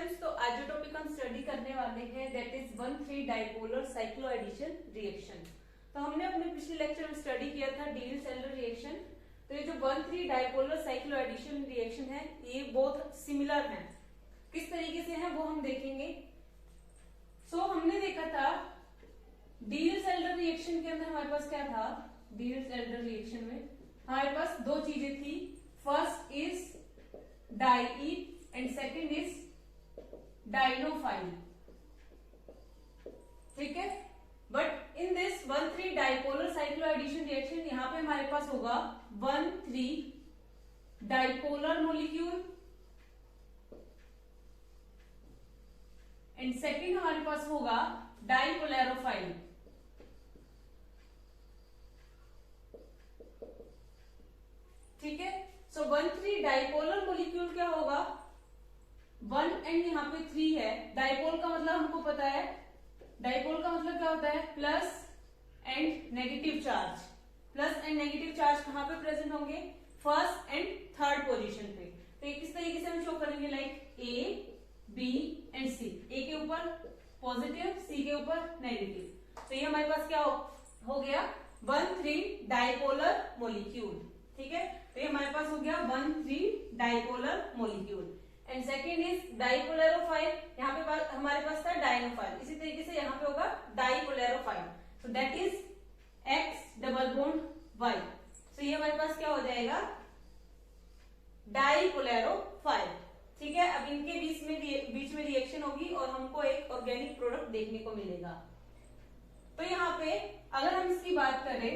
Students, तो आज जो टॉपिक हम स्टडी करने वाले हैं that is 1,3 dipolar cycloaddition reaction. तो हमने अपने पिछले लेक्चर में स्टडी किया था डील-सेलर रिएक्शन। तो ये जो 1,3 डाइपोलर साइक्लो एडिशन रिएक्शन है ये बहुत सिमिलर है। किस तरीके से है वो हम देखेंगे। हमने देखा था डील-सेलर रिएक्शन के अंदर हमारे पास क्या था। डील-सेलर रिएक्शन में हमारे पास दो चीजें थी। First is diene and second is dienophile. ठीक है, but in this 1,3 dipolar cycloaddition reaction यहां पे हमारे पास होगा 1,3 डाइपोलर मोलिक्यूल एंड सेकेंड हमारे पास होगा डाइपोलैरोफाइल। ठीक है, सो 1,3 डाइपोलर मोलिक्यूल क्या होगा, 1 एंड यहाँ पे 3 है। डाइपोल का मतलब हमको पता है, डाइपोल का मतलब क्या होता है, plus and negative charge. Plus and negative charge कहाँ पे प्रेजेंट होंगे, फर्स्ट एंड थर्ड पोजीशन पे। तो ये किस तरीके से हम शो करेंगे, लाइक ए बी एंड सी। ए के ऊपर पॉजिटिव, सी के ऊपर नेगेटिव। तो ये हमारे पास क्या हो गया, 1,3 डाइपोलर मोलिक्यूल। ठीक है, तो ये हमारे पास हो गया 1,3 dipolar molecule. And second is dipolarophile. यहाँ पे हमारे पास था डाइनोफाइल, इसी तरीके से यहाँ पे होगा dipolarophile. So that is X double bond Y. So ये हमारे पास क्या हो जाएगा, डाइपोलैरोफाइल। ठीक है, अब इनके बीच में रिएक्शन होगी और हमको एक ऑर्गेनिक प्रोडक्ट देखने को मिलेगा। तो यहाँ पे अगर हम इसकी बात करें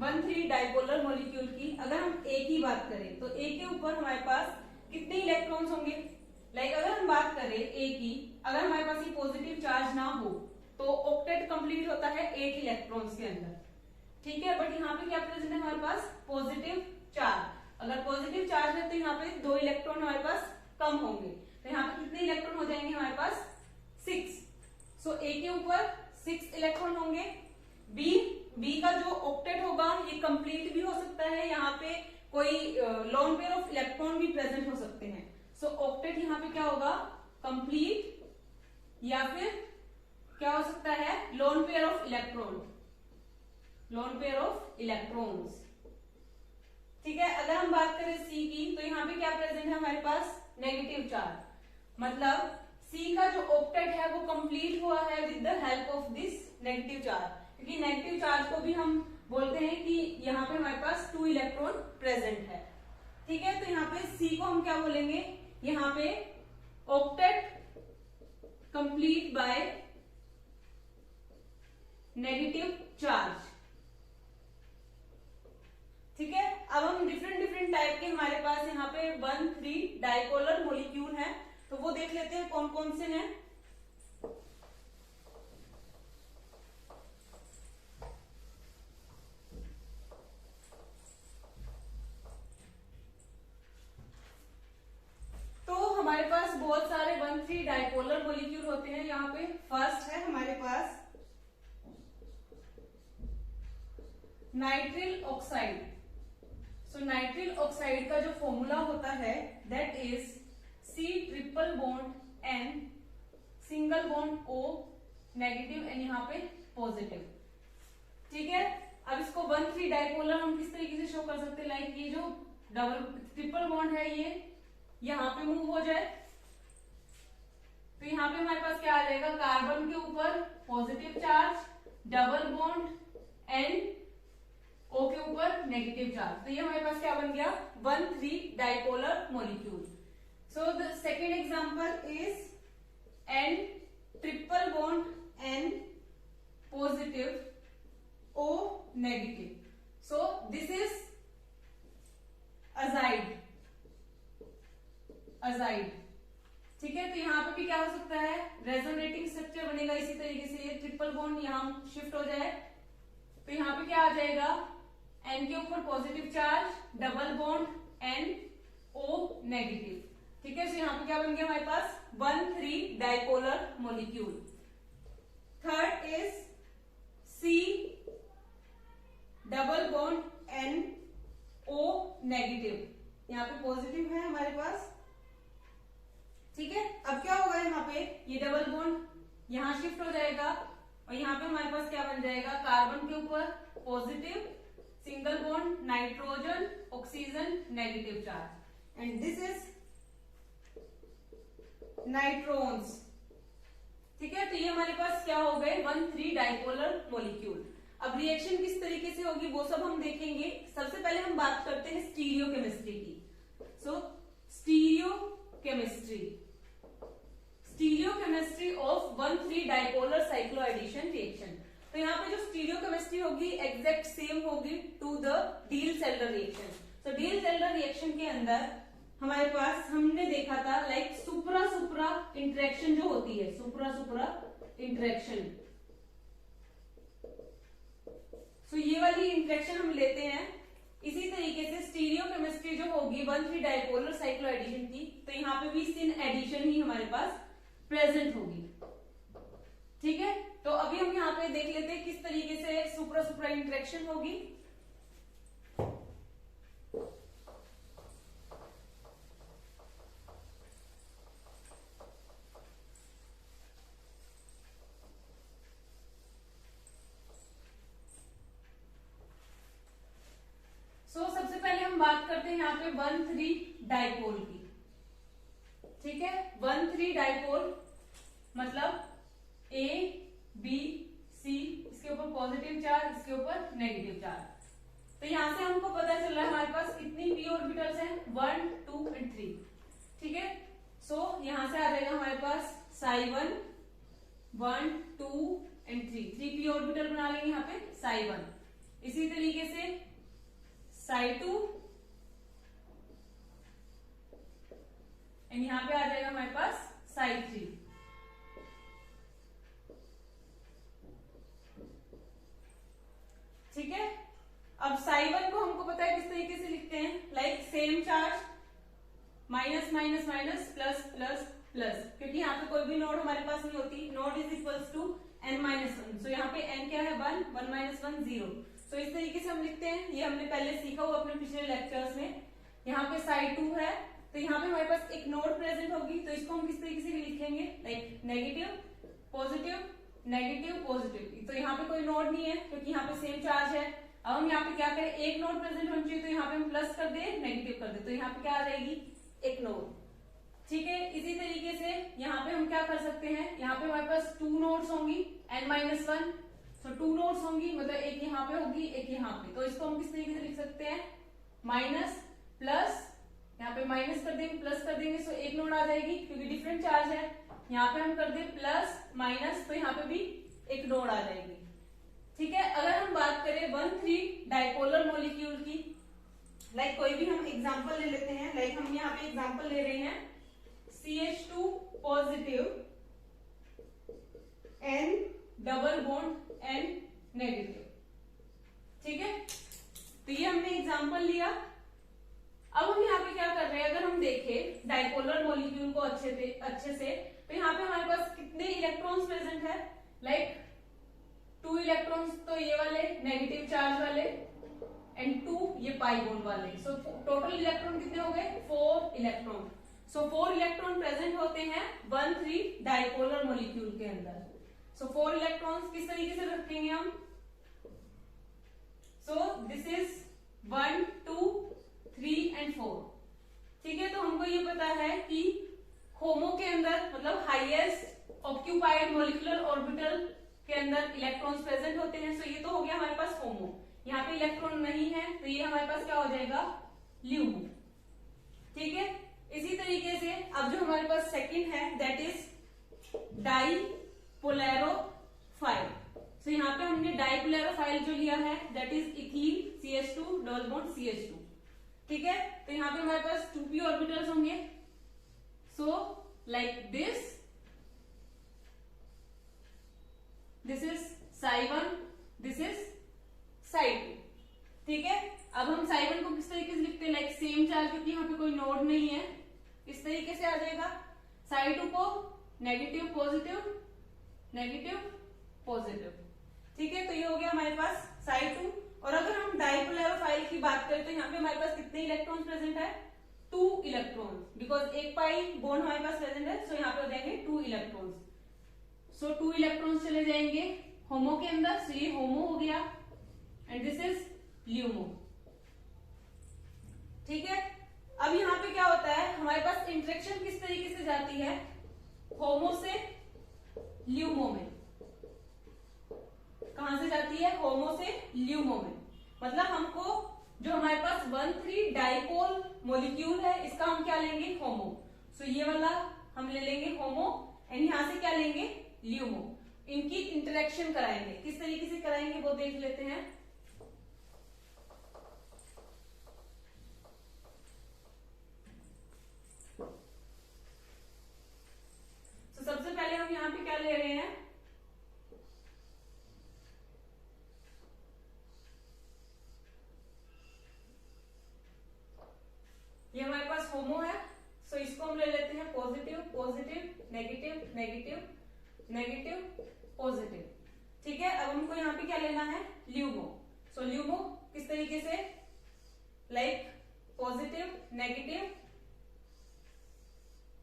1,3 डाइपोलर मोलिक्यूल की, अगर हम ए की बात करें तो ए के ऊपर हमारे पास कितने इलेक्ट्रॉन्स होंगे। लाइक अगर हम बात करें ए की, अगर हमारे पास ये पॉजिटिव चार्ज ना हो तो ऑक्टेट कंप्लीट होता है 8 इलेक्ट्रॉन्स के अंदर। ठीक है, बट यहाँ पे क्या प्रेजेंट है हमारे पास, पॉजिटिव चार्ज। अगर पॉजिटिव चार्ज है तो यहाँ पे 2 इलेक्ट्रॉन हमारे पास कम होंगे। तो यहाँ पे कितने इलेक्ट्रॉन हो जाएंगे हमारे पास, 6। सो ए के ऊपर 6 इलेक्ट्रॉन होंगे। बी का जो ऑक्टेट होगा ये कंप्लीट भी हो सकता है, यहाँ पे कोई लोन पेयर ऑफ इलेक्ट्रॉन भी प्रेजेंट हो सकते हैं। सो ऑक्टेट यहाँ पे क्या होगा, कंप्लीट या फिर क्या हो सकता है, lone pair of electron, lone pair of electrons. ठीक है, अगर हम बात करें सी की तो यहाँ पे क्या प्रेजेंट है हमारे पास, नेगेटिव चार्ज। मतलब सी का जो ऑक्टेट है वो कंप्लीट हुआ है with the help of this negative charge, क्योंकि नेगेटिव चार्ज को भी हम बोलते हैं कि यहाँ पे हमारे पास 2 इलेक्ट्रॉन प्रेजेंट है। ठीक है, तो यहाँ पे सी को हम क्या बोलेंगे, यहाँ पे octet complete by negative charge. ठीक है, अब हम डिफरेंट टाइप के हमारे पास यहाँ पे 1,3 डाइपोलर मोलिक्यूल हैं, तो वो देख लेते हैं कौन कौन से हैं। तो हमारे पास बहुत सारे 1,3 डाइपोलर मोलिक्यूल होते हैं। यहाँ पे फर्स्ट है हमारे पास नाइट्रिल ऑक्साइड। सो नाइट्रिल ऑक्साइड का जो फॉर्मूला होता है that is C triple bond N single bond O negative and यहाँ पे पॉजिटिव। ठीक है, अब इसको 1,3 डाइपोलर हम किस तरीके से शो कर सकते हैं, लाइक ये जो ट्रिपल बॉन्ड है ये यहाँ पे मूव हो जाए तो यहाँ पे हमारे पास क्या आ जाएगा, कार्बन के ऊपर positive charge, double bond N O के ऊपर नेगेटिव चार्ज। तो ये हमारे पास क्या बन गया, 1,3 dipolar molecule. So the second example is N triple bond N positive O negative. So this is azide. ठीक है, तो यहाँ पे भी क्या हो सकता है, रेजोनेटिंग स्ट्रक्चर बनेगा। इसी तरीके से ये ट्रिपल बॉन्ड यहाँ शिफ्ट हो जाए तो यहाँ पे क्या आ जाएगा, N के ऊपर positive charge, double bond N O negative. ठीक है, तो यहाँ पे क्या बन गया हमारे पास, 1,3 dipolar molecule. Third is C double bond N O negative. यहाँ पे पॉजिटिव है हमारे पास। ठीक है, अब क्या होगा यहाँ शिफ्ट हो जाएगा और यहाँ पे हमारे पास क्या बन जाएगा, कार्बन के ऊपर positive single bond, nitrogen oxygen negative charge, and this is nitrones. ठीक है, तो ये हमारे पास क्या हो गए, 1,3 डाइपोलर मॉलिक्यूल। अब रिएक्शन किस तरीके से होगी वो सब हम देखेंगे। सबसे पहले हम बात करते हैं स्टीरियो केमिस्ट्री की। So stereo chemistry of 1,3 dipolar cycloaddition reaction. तो यहाँ पे जो स्टीरियो केमिस्ट्री होगी एग्जैक्ट सेम होगी to the Diels Alder reaction. तो डील सेल्डर रिएक्शन के अंदर हमारे पास हमने देखा था लाइक सुप्रा सुप्रा इंटरेक्शन जो होती है, सुप्रा सुप्रा इंटरेक्शन। तो ये वाली इंटरेक्शन हम लेते हैं। इसी तरीके से स्टीरियो केमिस्ट्री जो होगी 1,3 डाइपोलर साइक्लो एडिशन की, तो यहाँ पे भी सिन एडिशन ही हमारे पास प्रेजेंट होगी। ठीक है, तो अभी हम यहाँ पे देख लेते हैं किस तरीके से सुप्रा सुप्रा इंटरेक्शन होगी। सबसे पहले हम बात करते हैं यहाँ पे 1,3 डाइपोल की। ठीक है, 1,3 डाइपोल मतलब ए बी सी, इसके ऊपर पॉजिटिव चार्ज, इसके ऊपर नेगेटिव चार्ज। तो यहां से हमको पता चल रहा है हमारे पास कितनी पी ऑर्बिटल्स हैं, 1 2 एंड 3। ठीक है, सो यहां से आ जाएगा हमारे पास psi1 1 2 एंड 3 पी ऑर्बिटल बना लेंगे यहाँ पे psi1। इसी तरीके से psi2 एंड यहां पे आ जाएगा हमारे पास psi3। ठीक है, अब psi1 को हमको पता है किस तरीके से लिखते हैं, like same charge minus minus minus plus plus plus, क्योंकि यहाँ पे कोई भी नोड हमारे पास नहीं होती। Node is equals to n-1। So यहाँ पे n क्या है, 1 1 - 1 0। तो इस तरीके से हम लिखते हैं, ये हमने पहले सीखा हुआ अपने पिछले लेक्चर्स में। यहाँ पे psi2 है, तो यहाँ पे हमारे पास एक नोड प्रेजेंट होगी, तो इसको हम किस तरीके से लिखेंगे, like negative positive negative positive. तो यहाँ पे कोई नोड नहीं है क्योंकि यहाँ पे सेम चार्ज है। अब हम यहाँ पे क्या करें, एक नोड प्रेजेंट होनी चाहिए, तो यहाँ पे हम प्लस कर दे नेगेटिव कर दे, तो यहाँ पे क्या आ जाएगी, एक नोड। ठीक है, इसी तरीके से यहाँ पे हम क्या कर सकते हैं, यहाँ पे हमारे पास 2 नोड्स होंगी n-1। तो 2 नोड्स होंगी मतलब एक यहाँ पे होगी एक यहाँ पे, तो इसको हम किस तरीके से लिख सकते हैं, माइनस प्लस, यहाँ पे माइनस कर देंगे प्लस कर देंगे, सो एक नोड आ जाएगी क्योंकि डिफरेंट चार्ज है। यहाँ पे हम कर दे प्लस माइनस, तो यहाँ पे भी एक नोड आ जाएगी। ठीक है, अगर हम बात करें 1,3 डाइपोलर मॉलिक्यूल की, लाइक कोई भी हम एग्जांपल ले लेते हैं, लाइक हम यहाँ पे एग्जांपल ले रहे हैं CH2 positive N double bond N negative. ठीक है, तो ये हमने एग्जांपल लिया। अब हम यहाँ पे क्या कर रहे हैं, अगर हम देखें डाइपोलर मॉलिक्यूल को अच्छे से, तो यहाँ पे हमारे पास कितने इलेक्ट्रॉन्स प्रेजेंट है, लाइक 2 इलेक्ट्रॉन्स, तो ये वाले नेगेटिव चार्ज वाले एंड 2 ये पाई बॉन्ड वाले। सो टोटल इलेक्ट्रॉन कितने हो गए, 4 इलेक्ट्रॉन। सो 4 इलेक्ट्रॉन प्रेजेंट होते हैं 1,3 डाइपोलर मॉलिक्यूल के अंदर। सो 4 इलेक्ट्रॉन्स किस तरीके से रखेंगे हम, सो दिस इज 1 2 3 एंड 4। ठीक है, तो हमको ये पता है कि होमो के अंदर मतलब हाईएस्ट ऑक्यूपाइड मॉलिक्यूलर ऑर्बिटल के अंदर इलेक्ट्रॉन्स प्रेजेंट होते हैं। सो ये तो हो गया हमारे पास होमो, यहाँ पे इलेक्ट्रॉन नहीं है, तो ये हमारे पास क्या हो जाएगा, ल्यूमो। ठीक है, इसी तरीके से अब जो हमारे पास सेकंड है दैट इज डाइपोलैरोफाइल। तो यहाँ पे हमने डाइपोलैरोफाइल जो लिया है that is ethene CH2 double bond CH2। ठीक है, तो यहाँ पे हमारे पास 2p ऑर्बिटल्स होंगे, so like this is psi1, this is psi2। ठीक है, अब हम psi1 को किस तरीके से लिखते हैं, लाइक सेम चार्ज, क्योंकि यहाँ पे कोई नोड नहीं है, इस तरीके से आ जाएगा। psi2 को नेगेटिव पॉजिटिव नेगेटिव पॉजिटिव। ठीक है, तो ये हो गया हमारे पास psi2। और अगर हम डाइपोलैरोफाइल की बात करें तो यहाँ पे हमारे पास कितने इलेक्ट्रॉन्स प्रेजेंट है, 2 इलेक्ट्रॉन्स, बिकॉज एक पाई बॉन्ड हमारे पास प्रेजेंट है, सो यहाँ पे हो जाएंगे 2 इलेक्ट्रॉन्स। सो 2 इलेक्ट्रॉन्स चले जाएंगे होमो के अंदर, सो ये होमो हो गया एंड दिस इज ल्यूमो। ठीक है, अब यहाँ पे क्या होता है, हमारे पास इंटरेक्शन किस तरीके से जाती है, होमो से ल्यूमो में। कहां से जाती है, होमो से ल्यूमो में। मतलब हमको जो हमारे पास 1,3 डाइपोल मॉलिक्यूल है इसका हम क्या लेंगे, होमो। सो ये वाला हम ले लेंगे होमो एंड यहां से क्या लेंगे, ल्यूमो। इनकी इंटरेक्शन कराएंगे, किस तरीके से कराएंगे वो देख लेते हैं। तो सबसे पहले हम यहाँ पे क्या ले रहे हैं, ये हमारे पास होमो है, सो इसको हम ले लेते हैं positive positive negative negative negative positive. ठीक है, अब हमको यहाँ पे क्या लेना है, ल्यूमो। सो ल्यूमो किस तरीके से, like positive negative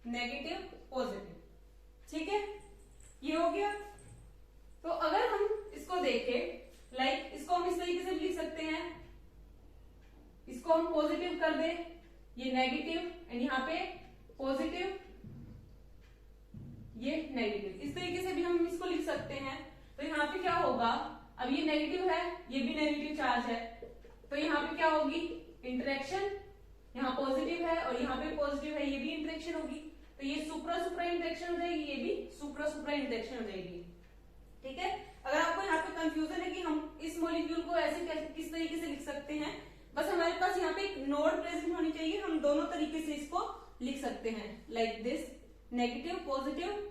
negative positive. ठीक है, ये हो गया। तो अगर हम इसको देखें, लाइक इसको हम इस तरीके से लिख सकते हैं, इसको हम पॉजिटिव कर दे, ये नेगेटिव एंड यहाँ पे पॉजिटिव, ये नेगेटिव, इस तरीके से भी हम इसको लिख सकते हैं। तो यहाँ पे क्या होगा, अब ये नेगेटिव है, ये भी नेगेटिव चार्ज है, तो यहाँ पे क्या होगी, इंटरेक्शन, यहाँ पॉजिटिव है और यहाँ पे पॉजिटिव है, ये भी इंटरेक्शन होगी। तो ये सुप्रा सुप्रा इंटरेक्शन हो जाएगी, ये भी सुप्रा सुप्रा इंटरेक्शन हो जाएगी। ठीक है, अगर आपको यहाँ पे कंफ्यूजन है कि हम इस मॉलिक्यूल को ऐसे किस तरीके से लिख सकते हैं, बस हमारे पास यहाँ पे एक नोड प्रेजेंट होनी चाहिए, हम दोनों तरीके से इसको लिख सकते हैं, like this, negative positive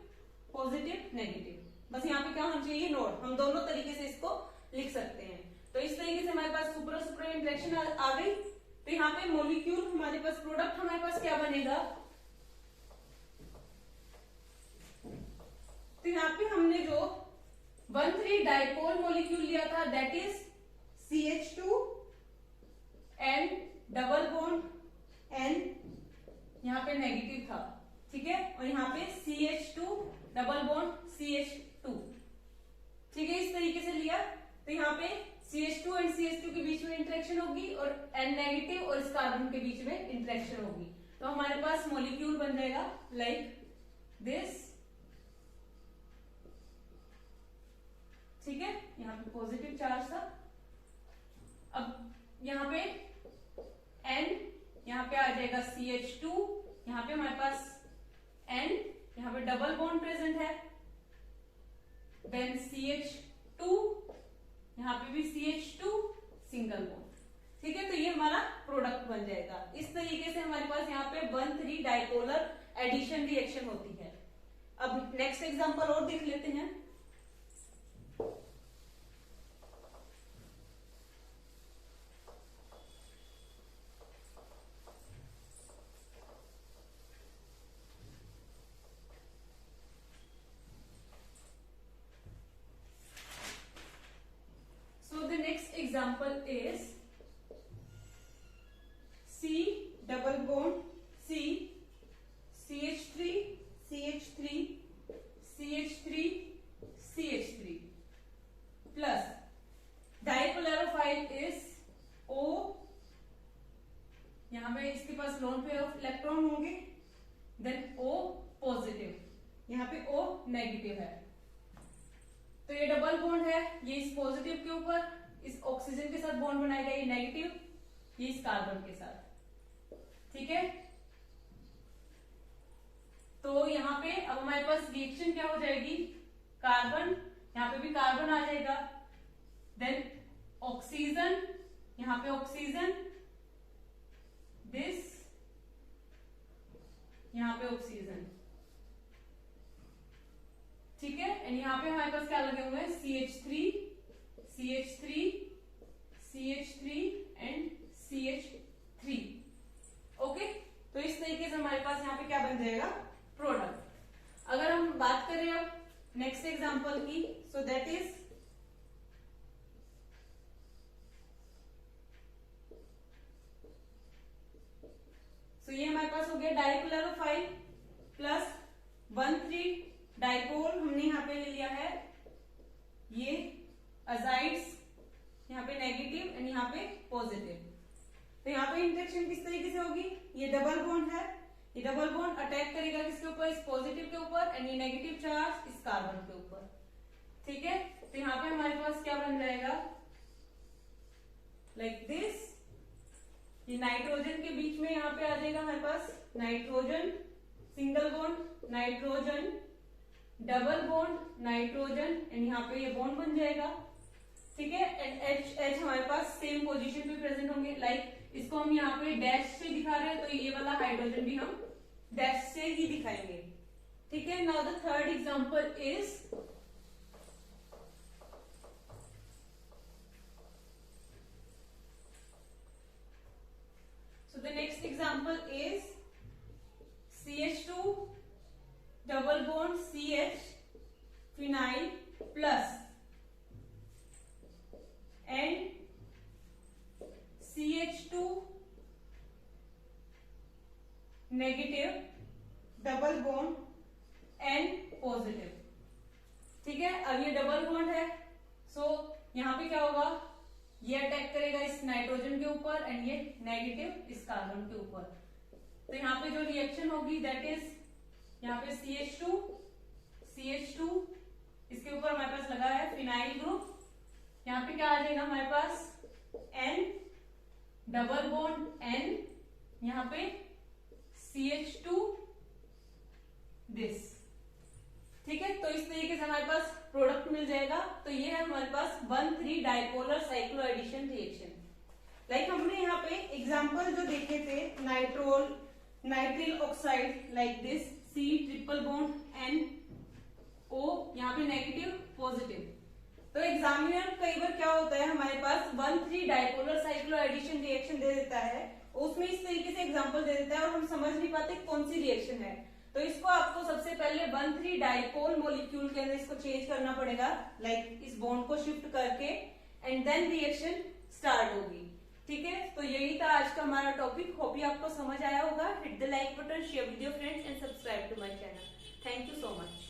positive negative. बस यहाँ पे क्या होना चाहिए, नोड, हम दोनों तरीके से इसको लिख सकते हैं। तो इस तरीके से हमारे पास सुपर सुपर इंटरेक्शन आ गई। तो यहाँ पे मॉलिक्यूल हमारे पास, प्रोडक्ट हमारे पास क्या बनेगा, तो यहाँ पे हमने जो 1,3 डाइपोल मॉलिक्यूल लिया था, that is CH2 and double bond N, यहाँ पे नेगेटिव था। ठीक है, और यहाँ पे CH2 डबल बॉन्ड CH2। ठीक है, इस तरीके से लिया। तो यहाँ पे CH2 एंड CH2 के बीच में इंटरेक्शन होगी और N नेगेटिव और इस कार्बन के बीच में इंटरेक्शन होगी। तो हमारे पास मॉलिक्यूल बन जाएगा लाइक दिस। ठीक है, यहाँ पे पॉजिटिव चार्ज था। अब यहाँ पे N, यहाँ पे आ जाएगा CH2, यहाँ पे हमारे पास N, यहाँ पे डबल बॉन्ड प्रेजेंट है, देन CH2, यहाँ पे भी CH2 सिंगल बॉन्ड। ठीक है, तो ये हमारा प्रोडक्ट बन जाएगा। इस तरीके से हमारे पास यहाँ पे 1,3 डाइपोलर एडिशन रिएक्शन होती है। अब नेक्स्ट एग्जांपल और देख लेते हैं। Example is C double bond C, CH3 CH3 CH3 CH3 plus dipolar is O, यहाँ पे इसके पास लोन पेयर ऑफ इलेक्ट्रॉन होंगे, देन O पॉजिटिव, यहाँ पे O नेगेटिव है। तो ये डबल बॉन्ड है, ये इस पॉजिटिव के ऊपर इस ऑक्सीजन के साथ बॉन्ड बनाएगा, ये नेगेटिव, ये इस कार्बन के साथ। ठीक है, तो यहाँ पे अब हमारे पास रिएक्शन क्या हो जाएगी, कार्बन, यहाँ पे भी कार्बन आ जाएगा, देन ऑक्सीजन, यहाँ पे ऑक्सीजन, दिस, यहाँ पे ऑक्सीजन। ठीक है, एंड यहाँ पे हमारे पास क्या लगे हुए हैं, CH3 CH3 CH3 and CH3। Okay, तो इस तरीके से हमारे पास यहाँ पे क्या बन जाएगा, प्रोडक्ट। अगर हम बात करें अब नेक्स्ट एग्जांपल की, सो दैट इज ये हमारे पास हो गया डाइक्लोरोफाइल प्लस 1,3 डाइपोल, हमने यहाँ पे ले लिया ये डबल बॉन्ड है, ये डबल बॉन्ड अटैक करेगा किसके ऊपर, इस पॉजिटिव के ऊपर, एंड ये नेगेटिव चार्ज इस कार्बन के ऊपर। ठीक है, तो यहाँ पे हमारे पास क्या बन जाएगा, लाइक दिस। ये नाइट्रोजन के बीच में यहाँ पे आ जाएगा हमारे पास nitrogen, single bond nitrogen, double bond nitrogen, and यहाँ पे ये बॉन्ड बन जाएगा। ठीक है, एंड एच एच हमारे पास सेम पोजीशन पे प्रेजेंट होंगे। लाइक इसको हम यहाँ पे डैश से दिखा रहे हैं, तो ये वाला हाइड्रोजन भी हम डैश से ही दिखाएंगे। ठीक है, now the third example is so the next example is CH2 double bond CH phenyl plus and CH2 negative double bond N positive। ठीक है, अब ये डबल बॉन्ड है, सो यहाँ पे क्या होगा, ये अटैक करेगा इस नाइट्रोजन के ऊपर एंड ये नेगेटिव इस कार्बन के ऊपर। तो यहाँ पे जो रिएक्शन होगी दैट इज यहाँ पे CH2 इसके ऊपर हमारे पास लगा है फिनाइल ग्रुप, यहाँ पे क्या आ जाएगा हमारे पास N डबल बॉन्ड N, यहाँ पे CH2 दिस। ठीक है, तो इस तरीके से हमारे पास प्रोडक्ट मिल जाएगा। तो ये है हमारे पास 1,3 dipolar cycloaddition reaction. Like हमने यहाँ पे एग्जांपल जो देखे थे, nitrile oxide like this, C triple bond NO, यहाँ पे नेगेटिव पॉजिटिव। तो एग्जामिनर कई बार क्या होता है, हमारे पास 1,3 डाइपोलर साइक्लो एडिशन रिएक्शन दे देता है, उसमें इस तरीके से एग्जाम्पल दे देता है और हम समझ नहीं पाते कौन सी रिएक्शन है। तो इसको आपको सबसे पहले 1,3 डाइपोल मॉलिक्यूल के अंदर इसको चेंज करना पड़ेगा, लाइक इस बॉन्ड को शिफ्ट करके, एंड देन रिएक्शन स्टार्ट होगी। ठीक है, तो यही था आज का हमारा टॉपिक। होप ये आपको समझ आया होगा। Hit the like button, share with your friends and subscribe to my channel. Thank you so much.